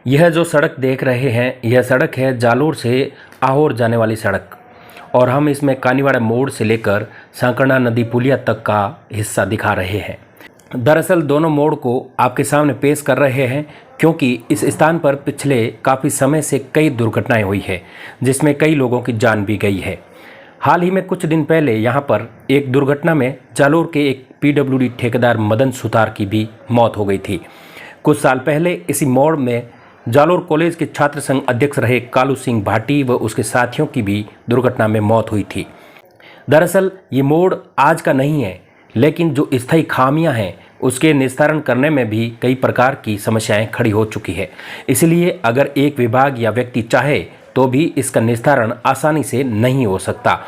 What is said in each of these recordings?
यह जो सड़क देख रहे हैं, यह सड़क है जालोर से आहोर जाने वाली सड़क और हम इसमें कानीवाड़ा मोड़ से लेकर सांकरना नदी पुलिया तक का हिस्सा दिखा रहे हैं। दरअसल दोनों मोड़ को आपके सामने पेश कर रहे हैं क्योंकि इस स्थान पर पिछले काफ़ी समय से कई दुर्घटनाएं हुई है जिसमें कई लोगों की जान भी गई है। हाल ही में कुछ दिन पहले यहां पर एक दुर्घटना में जालोर के एक पीडब्ल्यूडी ठेकेदार मदन सुतार की भी मौत हो गई थी। कुछ साल पहले इसी मोड़ में जालोर कॉलेज के छात्र संघ अध्यक्ष रहे कालू सिंह भाटी व उसके साथियों की भी दुर्घटना में मौत हुई थी। दरअसल ये मोड़ आज का नहीं है, लेकिन जो स्थायी खामियां हैं उसके निस्तारण करने में भी कई प्रकार की समस्याएं खड़ी हो चुकी है। इसलिए अगर एक विभाग या व्यक्ति चाहे तो भी इसका निस्तारण आसानी से नहीं हो सकता।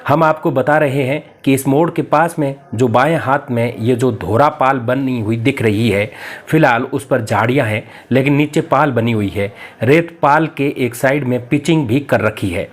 हम आपको बता रहे हैं कि इस मोड़ के पास में जो बाएं हाथ में ये जो धोरा पाल बनी हुई दिख रही है, फिलहाल उस पर झाड़ियां हैं लेकिन नीचे पाल बनी हुई है। रेत पाल के एक साइड में पिचिंग भी कर रखी है।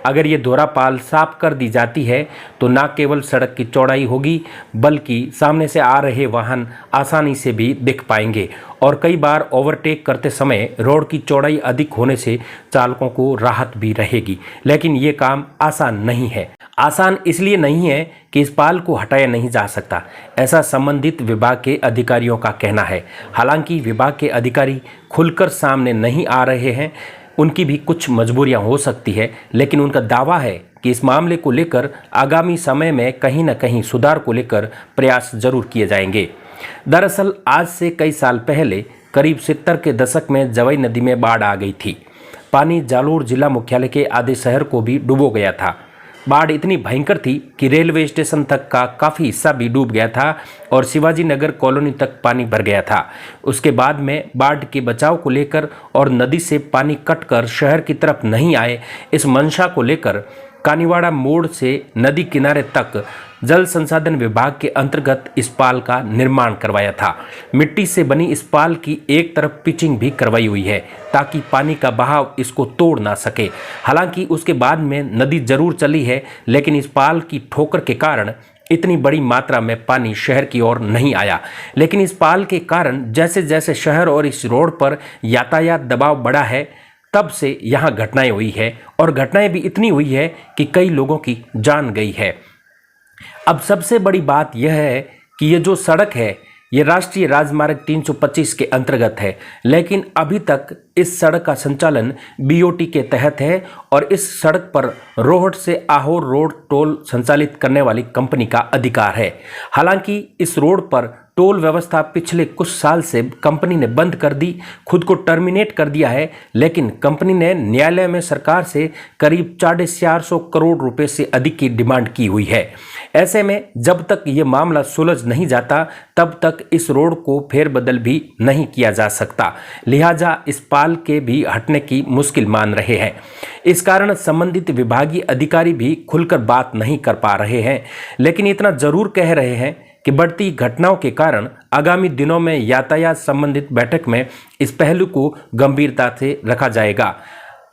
अगर ये दोहरा पाल साफ कर दी जाती है तो न केवल सड़क की चौड़ाई होगी बल्कि सामने से आ रहे वाहन आसानी से भी दिख पाएंगे और कई बार ओवरटेक करते समय रोड की चौड़ाई अधिक होने से चालकों को राहत भी रहेगी। लेकिन ये काम आसान नहीं है। आसान इसलिए नहीं है कि इस पाल को हटाया नहीं जा सकता, ऐसा संबंधित विभाग के अधिकारियों का कहना है। हालांकि विभाग के अधिकारी खुलकर सामने नहीं आ रहे हैं, उनकी भी कुछ मजबूरियां हो सकती है, लेकिन उनका दावा है कि इस मामले को लेकर आगामी समय में कहीं न कहीं सुधार को लेकर प्रयास जरूर किए जाएंगे। दरअसल आज से कई साल पहले करीब 70 के दशक में जवई नदी में बाढ़ आ गई थी। पानी जालोर जिला मुख्यालय के आधे शहर को भी डुबो गया था। बाढ़ इतनी भयंकर थी कि रेलवे स्टेशन तक का काफ़ी हिस्सा भी डूब गया था और शिवाजी नगर कॉलोनी तक पानी भर गया था। उसके बाद में बाढ़ के बचाव को लेकर और नदी से पानी कटकर शहर की तरफ नहीं आए, इस मंशा को लेकर कानीवाड़ा मोड़ से नदी किनारे तक जल संसाधन विभाग के अंतर्गत इस पाल का निर्माण करवाया था। मिट्टी से बनी इस पाल की एक तरफ पिचिंग भी करवाई हुई है ताकि पानी का बहाव इसको तोड़ ना सके। हालांकि उसके बाद में नदी जरूर चली है, लेकिन इस पाल की ठोकर के कारण इतनी बड़ी मात्रा में पानी शहर की ओर नहीं आया। लेकिन इस पाल के कारण जैसे जैसे शहर और इस रोड पर यातायात दबाव बढ़ा है, तब से यहाँ घटनाएं हुई है और घटनाएं भी इतनी हुई है कि कई लोगों की जान गई है। अब सबसे बड़ी बात यह है कि ये जो सड़क है ये राष्ट्रीय राजमार्ग 325 के अंतर्गत है, लेकिन अभी तक इस सड़क का संचालन बीओटी के तहत है और इस सड़क पर रोहट से आहोर रोड टोल संचालित करने वाली कंपनी का अधिकार है। हालांकि इस रोड पर टोल व्यवस्था पिछले कुछ साल से कंपनी ने बंद कर दी, खुद को टर्मिनेट कर दिया है, लेकिन कंपनी ने न्यायालय में सरकार से करीब 450 करोड़ रुपए से अधिक की डिमांड की हुई है। ऐसे में जब तक ये मामला सुलझ नहीं जाता तब तक इस रोड को फेरबदल भी नहीं किया जा सकता। लिहाजा इस पाल के भी हटने की मुश्किल मान रहे हैं। इस कारण संबंधित विभागीय अधिकारी भी खुलकर बात नहीं कर पा रहे हैं, लेकिन इतना जरूर कह रहे हैं कि बढ़ती घटनाओं के कारण आगामी दिनों में यातायात संबंधित बैठक में इस पहलू को गंभीरता से रखा जाएगा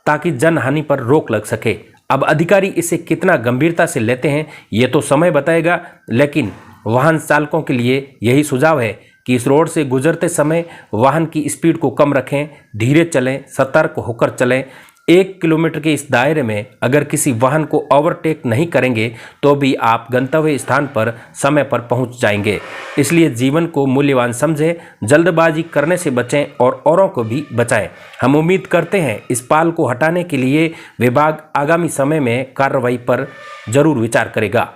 ताकि जनहानि पर रोक लग सके। अब अधिकारी इसे कितना गंभीरता से लेते हैं ये तो समय बताएगा, लेकिन वाहन चालकों के लिए यही सुझाव है कि इस रोड से गुजरते समय वाहन की स्पीड को कम रखें, धीरे चलें, सतर्क होकर चलें। 1 किलोमीटर के इस दायरे में अगर किसी वाहन को ओवरटेक नहीं करेंगे तो भी आप गंतव्य स्थान पर समय पर पहुंच जाएंगे। इसलिए जीवन को मूल्यवान समझें, जल्दबाजी करने से बचें और औरों को भी बचाएं। हम उम्मीद करते हैं इस पाल को हटाने के लिए विभाग आगामी समय में कार्रवाई पर जरूर विचार करेगा।